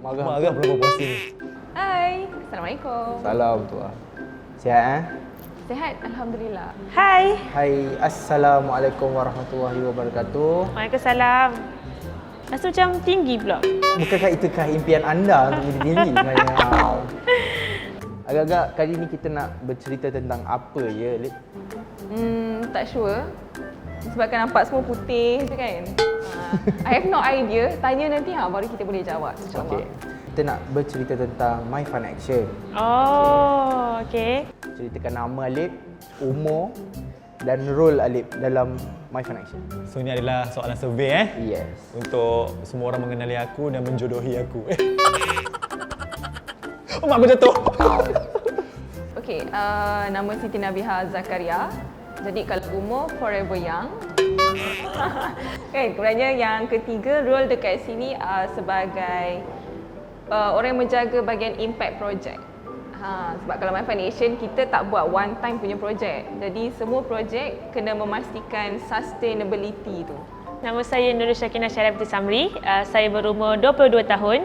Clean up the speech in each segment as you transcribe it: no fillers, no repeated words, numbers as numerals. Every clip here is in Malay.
Marah belum puasa ni. Hai, Assalamualaikum. Salam tuan. Sihat eh? Sihat, Alhamdulillah. Hai. Hai, Assalamualaikum warahmatullahi wabarakatuh. Waalaikumsalam. Rasa macam tinggi pula. Bukankah itukah impian anda untuk menjadi tinggi sebenarnya? Agak-agak kali ni kita nak bercerita tentang apa ya, Lip? Tak sure. Sebabkan nampak semua putih je kan. I have no idea. Tanya nanti baru kita boleh jawab. InsyaAllah. Okey. Kita nak bercerita tentang My Fun Action. Oh, okey. Ceritakan nama Alip, umur dan role Alip dalam My Fun Action. So ni adalah soalan survey Yes. untuk semua orang mengenali aku dan menjodohi aku. Oh, mak aku jatuh. Okey, nama Siti Nabiha Zakaria. Jadi kalau umur forever young. Kan, kemudiannya yang ketiga role dekat sini sebagai orang yang menjaga bahagian impact project. Sebab kalau My Fun Action kita tak buat one time punya project. Jadi semua project kena memastikan sustainability tu. Nama saya Nurul Syakinah Syarifati Samri. Saya berumur 22 tahun.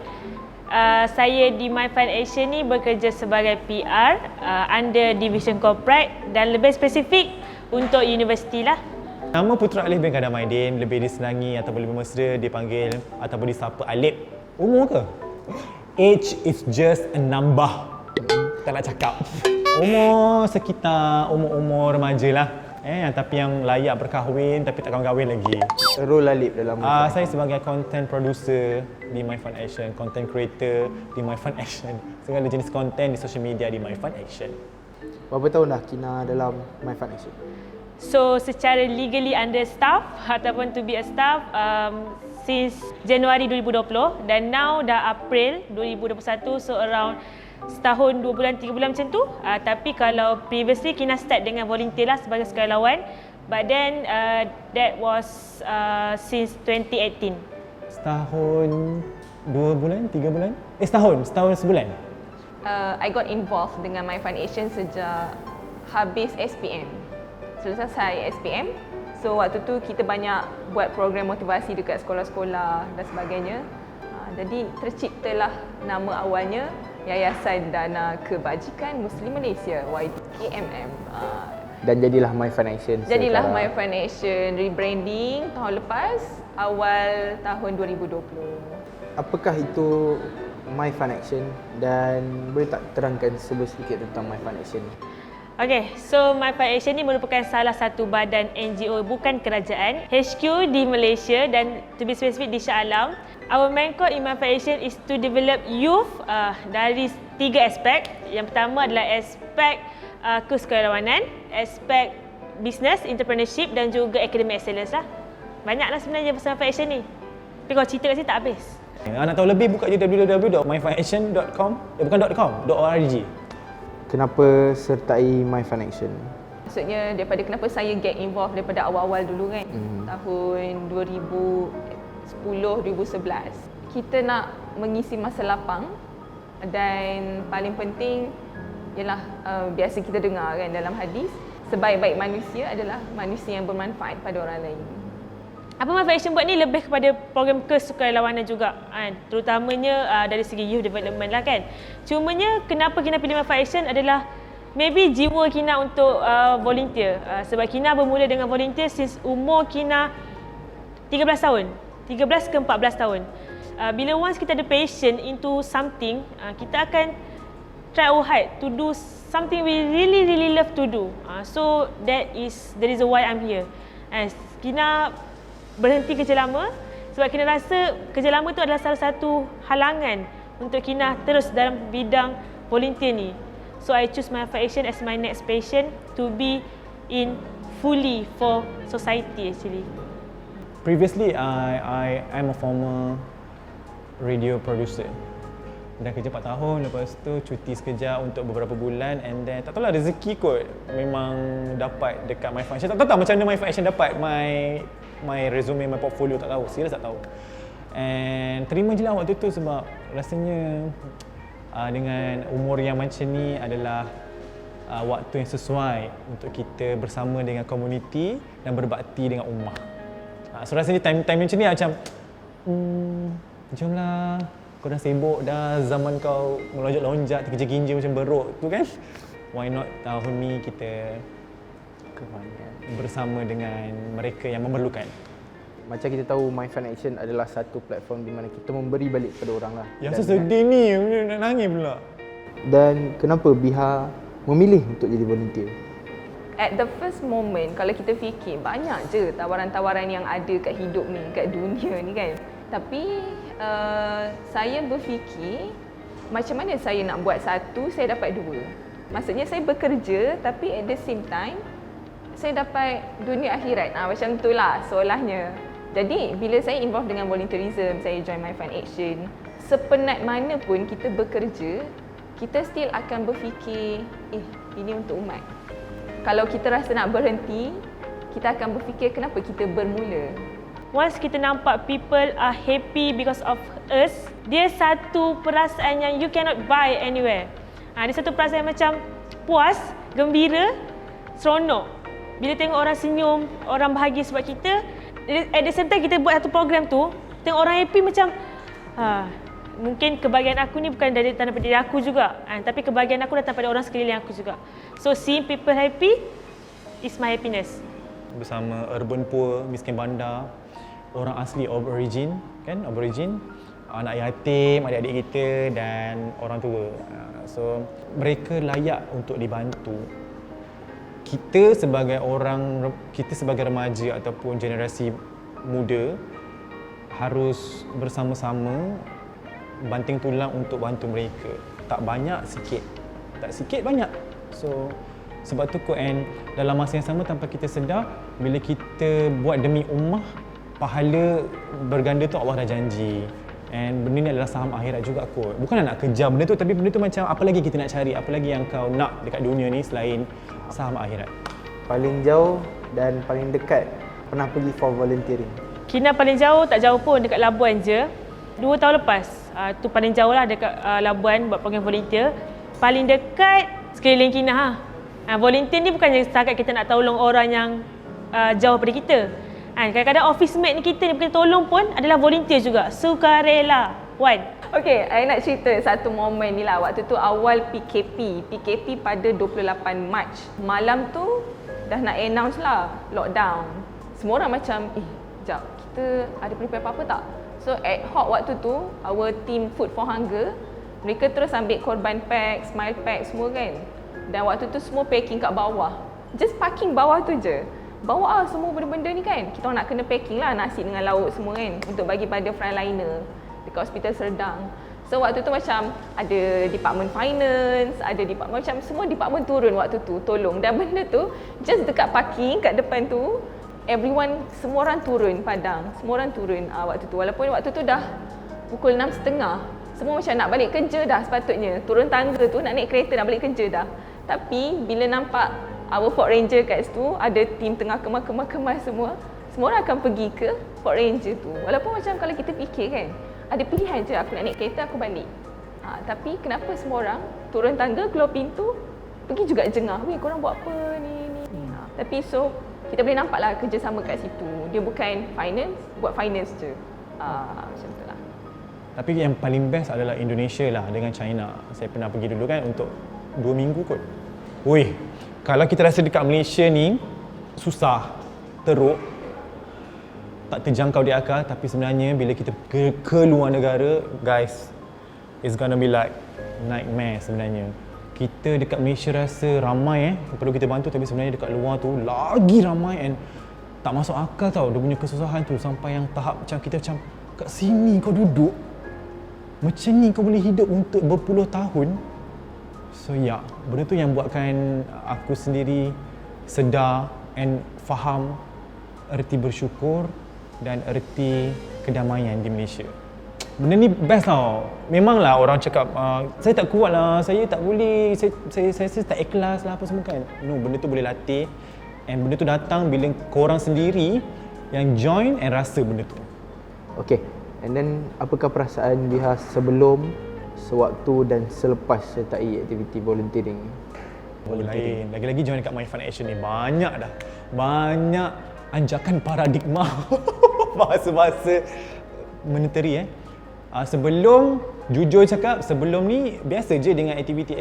Saya di My Fun Action ni bekerja sebagai PR under Division Corporate dan lebih spesifik untuk universiti lah. Nama Putra Alif bin Kadam Aidin lebih disenangi ataupun lebih mesra dipanggil ataupun disapa Alip. Umur ke? Age is just a number. Tak nak cakap. Umur sekitar umur-umur remaja lah. Tapi yang layak berkahwin tapi tak kahwin lagi. Role Alip dalam My Fun Saya sebagai content producer di My Fun Action, content creator di My Fun Action. Segala jenis konten di social media di My Fun Action. Berapa tahun dah Kina dalam My Fun Action? So secara legally under staff ataupun to be a staff since Januari 2020 dan now dah April 2021, so around setahun 2 bulan 3 bulan macam tu. Tapi kalau previously Kina start dengan volunteer lah sebagai sukarelawan, but then that was since 2018. Setahun 2 bulan, 3 bulan? Setahun sebulan. I got involved dengan My Fun Action sejak habis SPM. Selesai SPM. So waktu tu kita banyak buat program motivasi dekat sekolah-sekolah dan sebagainya. Jadi terciptalah nama awalnya Yayasan Dana Kebajikan Muslim Malaysia YDKMM. Dan jadilah My Fun Action. Jadilah My Fun Action, rebranding tahun lepas, awal tahun 2020. Apakah itu My Fun Action dan boleh tak terangkan sedikit tentang My Fun Action? Okay, so My Fun Action ni merupakan salah satu badan NGO bukan kerajaan, HQ di Malaysia dan to be specific di Shah Alam. Our main core in My Fun Action is to develop youth dari 3 aspek. Yang pertama adalah aspek kesukarelawanan, aspek business, entrepreneurship dan juga academic excellence lah. Banyaklah sebenarnya pasal My Fun Action ni. Tapi kalau cerita kat sini tak habis. Nak tahu lebih buka je www.myfunaction.com. Bukan .com, .org. Kenapa sertai My Fun Action? Maksudnya daripada kenapa saya get involved daripada awal-awal dulu kan. Tahun 2010-2011. Kita nak mengisi masa lapang dan paling penting ialah biasa kita dengar kan dalam hadis, sebaik-baik manusia adalah manusia yang bermanfaat pada orang lain. Apa My Fun Action buat ni lebih kepada program kesukarelawanan juga kan? Terutamanya dari segi youth development lah kan. Cumanya kenapa Kina pilih My Fun Action adalah maybe jiwa Kina untuk volunteer. Sebab Kina bermula dengan volunteer since umur Kina 13 tahun. 13 ke 14 tahun. Bila once kita ada passion into something, kita akan try our hard to do something we really love to do. So that is the reason why I'm here. Kina berhenti kerja lama sebab Kina rasa kerja lama tu adalah salah satu halangan untuk Kina terus dalam bidang volunteer ni. So I choose My Fun Action as my next passion to be in fully for society actually. Previously, I'm a former radio producer. Dah kerja 4 tahun, lepas tu cuti sekejap untuk beberapa bulan and then tak tahulah rezeki kot memang dapat dekat My Fun Action. Tak tahu macam mana My Fun Action dapat my resume, my portfolio, tak tahu. Serius tak tahu. And terima je lah waktu tu sebab rasanya dengan umur yang macam ni adalah waktu yang sesuai untuk kita bersama dengan komuniti dan berbakti dengan ummah. So rasanya time macam ni macam jomlah kau dah sibuk dah, zaman kau melonjak-lonjak, terkeja-kinja macam beruk tu kan. Why not tahun ni kita bersama dengan mereka yang memerlukan. Macam kita tahu My Fun Action adalah satu platform di mana kita memberi balik kepada orang lah. Yang sedih ni, nak nangis pula. Dan kenapa Biha memilih untuk jadi volunteer? At the first moment, kalau kita fikir banyak je tawaran-tawaran yang ada kat hidup ni, kat dunia ni kan. Tapi saya berfikir macam mana saya nak buat satu, saya dapat dua. Maksudnya saya bekerja tapi at the same time saya dapat dunia akhirat. Macam itulah seolahnya. Jadi bila saya involve dengan volunteerism, saya join My Fun Action, sepenat mana pun kita bekerja, kita still akan berfikir, ini untuk umat. Kalau kita rasa nak berhenti, kita akan berfikir kenapa kita bermula. Once kita nampak people are happy because of us, dia satu perasaan yang you cannot buy anywhere. Dia satu perasaan macam puas, gembira, seronok. Bila tengok orang senyum, orang bahagia sebab kita, at the same time kita buat satu program tu, tengok orang happy macam mungkin kebahagiaan aku ni bukan dari daripada diri aku juga, tapi kebahagiaan aku datang pada orang sekeliling aku juga. So seeing people happy is my happiness. Bersama urban poor, miskin bandar, orang asli of origin, kan, aborigin, anak yatim, adik-adik kita dan orang tua. So mereka layak untuk dibantu. Kita sebagai remaja ataupun generasi muda harus bersama-sama banting tulang untuk bantu mereka. Tak banyak, sikit. Tak sikit, banyak. So sebab tu and dalam masa yang sama tanpa kita sedar, bila kita buat demi ummah, pahala berganda tu Allah dah janji. And benda ni adalah saham akhirat juga kot. Bukan nak kejar benda tu, tapi benda tu macam apa lagi kita nak cari, apa lagi yang kau nak dekat dunia ni selain saham akhirat. Paling jauh dan paling dekat pernah pergi for volunteering? Kina paling jauh tak jauh pun, dekat Labuan je. 2 tahun lepas. Tu paling jauh lah dekat Labuan buat program volunteer. Paling dekat sekeliling Kina. Volunteer ni bukannya setakat kita nak tolong orang yang jauh daripada kita. Kadang-kadang office mate ni kita ni bukan tolong pun adalah volunteer juga. Sukarela. Wan. Okay, I nak cerita satu momen ni lah. Waktu tu awal PKP pada 28 Mac. Malam tu dah nak announce lah lockdown. Semua orang macam, sekejap, kita ada prepare apa-apa tak? So ad hoc waktu tu, our team Food for Hunger, mereka terus ambil korban pack, smile pack semua kan. Dan waktu tu semua packing kat bawah. Just parking bawah tu je. Bawa semua benda-benda ni kan. Kita nak kena packing lah nasi dengan lauk semua kan, untuk bagi pada frontliner dekat Hospital Serdang. So waktu tu macam ada department finance, ada department, macam semua department turun waktu tu tolong. Dan benda tu just dekat parking kat depan tu, everyone, semua orang turun padang. Semua orang turun waktu tu. Walaupun waktu tu dah pukul 6.30. Semua macam nak balik kerja dah sepatutnya. Turun tangga tu nak naik kereta nak balik kerja dah. Tapi bila nampak our Ford Ranger kat situ, ada tim tengah kemas semua orang akan pergi ke Ford Ranger tu. Walaupun macam kalau kita fikir kan, ada pilihan je, aku nak naik kereta, aku balik. Tapi kenapa semua orang turun tangga, keluar pintu, pergi juga jengah, weh korang buat apa ni. Tapi so, kita boleh nampak lah kerjasama kat situ. Dia bukan finance, buat finance je. Macam tu lah. Tapi yang paling best adalah Indonesia lah dengan China. Saya pernah pergi dulu kan untuk 2 minggu kot. Weh, kalau kita rasa dekat Malaysia ni susah, teruk, tak terjangkau di akal, tapi sebenarnya bila kita ke luar negara, guys, it's gonna be like nightmare sebenarnya. Kita dekat Malaysia rasa ramai perlu kita bantu, tapi sebenarnya dekat luar tu lagi ramai and tak masuk akal tau dia punya kesusahan tu, sampai yang tahap macam kita macam kat sini kau duduk macam ni kau boleh hidup untuk berpuluh tahun. So ya, benda tu yang buatkan aku sendiri sedar and faham erti bersyukur dan erti kedamaian di Malaysia. Benda ni best tau. Memanglah orang cakap saya tak kuat lah, saya tak boleh, saya tak ikhlas lah apa semua kan. No, benda tu boleh latih and benda tu datang bila korang sendiri yang join and rasa benda tu. Okay, and then apakah perasaan Biha sebelum, sewaktu dan selepas sertai aktiviti volunteering? Lain. Lagi-lagi join dekat My Fun Action ni banyak dah. Banyak anjakan paradigma bahasa-bahasa monetary Sebelum Jujur cakap, sebelum ni biasa je dengan aktiviti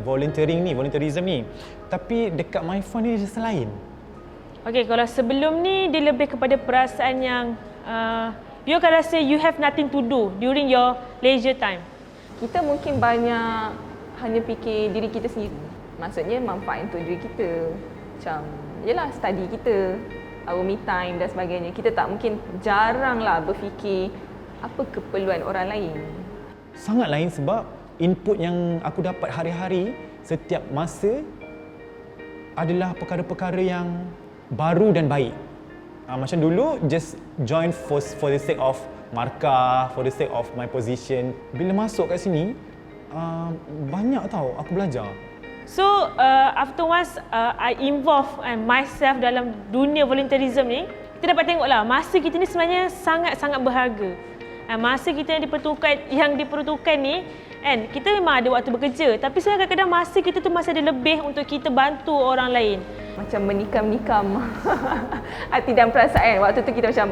volunteerism ni. Tapi dekat MyFun ni rasa lain. Okay, kalau sebelum ni dia lebih kepada perasaan yang you akan rasa you have nothing to do during your leisure time. Kita mungkin banyak hanya fikir diri kita sendiri. Maksudnya manfaat untuk diri kita. Macam, yelah study kita, our me time dan sebagainya. Kita tak mungkin, jaranglah berfikir apa keperluan orang lain. Sangat lain sebab input yang aku dapat hari-hari setiap masa adalah perkara-perkara yang baru dan baik. Macam dulu just join for the sake of markah, for the sake of my position. Bila masuk kat sini, banyak tau aku belajar. So after once I involve myself dalam dunia volunteerism ni, kita dapat tengoklah masa kita ni sebenarnya sangat-sangat berharga. Masa kita yang diperuntukkan ni, kan, kita memang ada waktu bekerja, tapi sebenarnya kadang-kadang masa kita tu masih ada lebih untuk kita bantu orang lain. Macam menikam-nikam hati dan perasaan. Waktu tu kita macam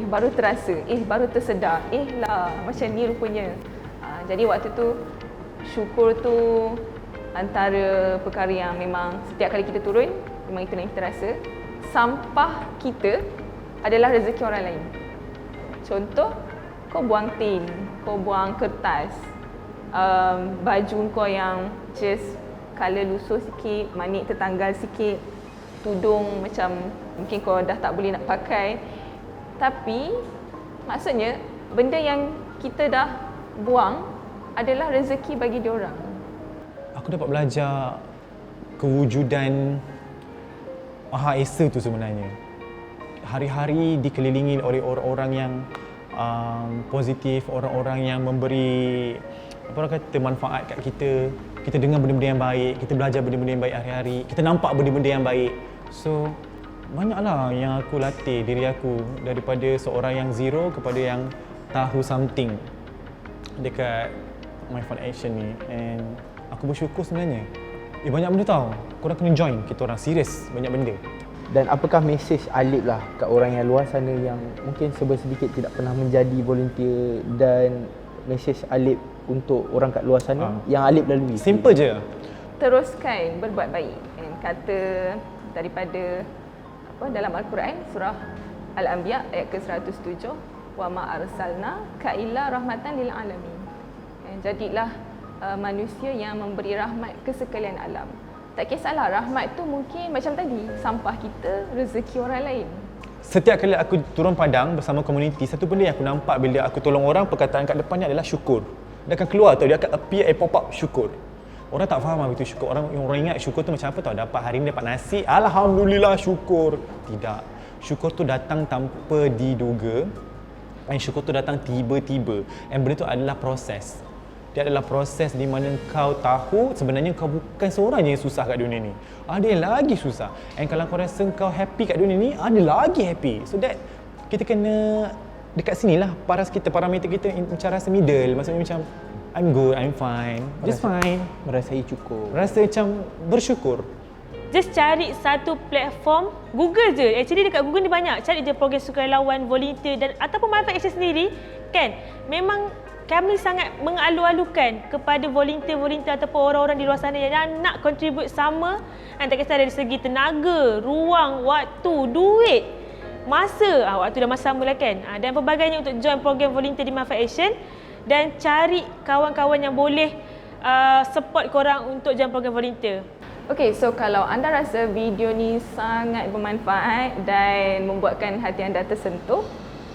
baru terasa, baru tersedar, lah macam ni rupanya. Jadi waktu tu syukur tu antara perkara yang memang setiap kali kita turun, memang itu yang kita rasa. Sampah kita adalah rezeki orang lain. Contoh, kau buang tin, kau buang kertas, baju kau yang just colour lusuh sikit, manik tertanggal sikit, tudung macam mungkin kau dah tak boleh nak pakai. Tapi maksudnya benda yang kita dah buang adalah rezeki bagi diorang. Aku dapat belajar kewujudan Maha Esa tu sebenarnya. Hari-hari dikelilingi oleh orang-orang yang positif, orang-orang yang memberi manfaat kat kita. Kita dengar benda-benda yang baik, kita belajar benda-benda yang baik hari-hari, kita nampak benda-benda yang baik. So, banyaklah yang aku latih diri aku daripada seorang yang zero kepada yang tahu something dekat MyFun Action ni. And aku bersyukur sebenarnya. Banyak benda tau. Korang kena join, kita orang serius banyak benda. Dan apakah mesej Alip lah kat orang yang luar sana yang mungkin sedikit tidak pernah menjadi volunteer, dan mesej Alip untuk orang kat luar sana yang Alip lalui? Simple je. Teruskan berbuat baik. Kata daripada dalam Al-Quran, surah Al-Anbiya ayat ke-107, wa ma arsalna ka illa rahmatan lil alamin. Jadilah manusia yang memberi rahmat ke sekalian alam. Tak kisahlah, rahmat tu mungkin macam tadi, sampah kita, rezeki orang lain. Setiap kali aku turun padang bersama komuniti, satu benda yang aku nampak bila aku tolong orang, perkataan kat depannya adalah syukur. Dia akan keluar tau, dia akan appear pop up syukur. Orang tak faham apa itu syukur. Orang ingat syukur tu macam apa tau, dapat hari ni dapat nasi, alhamdulillah syukur. Tidak. Syukur tu datang tanpa diduga, dan syukur tu datang tiba-tiba. Dan benda tu adalah proses. Dia adalah proses di mana kau tahu sebenarnya kau bukan seorang je yang susah kat dunia ni. Ada yang lagi susah. And kalau kau rasa kau happy kat dunia ni, ada lagi happy. So that kita kena dekat sinilah parameter kita macam rasa middle. Maksudnya macam I'm good, I'm fine, just fine. Merasai cukup. Rasa macam bersyukur. Just cari satu platform, Google je. Actually dekat Google ni banyak. Cari je program sukarelawan, volunteer dan ataupun MyFun Action sendiri, kan. Memang kami sangat mengalu-alukan kepada volunteer-volunteer ataupun orang-orang di luar sana yang nak contribute sama, tak kisah dari segi tenaga, ruang, waktu, duit, masa. Waktu dah masa sama lah kan. Dan pelbagai untuk join program volunteer di MyFun Action, dan cari kawan-kawan yang boleh support korang untuk join program volunteer. Okay, so kalau anda rasa video ni sangat bermanfaat dan membuatkan hati anda tersentuh,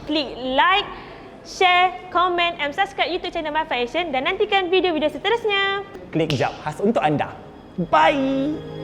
klik like, share, komen and subscribe YouTube channel MyFun Action dan nantikan video-video seterusnya. Klik jap khas untuk anda. Bye!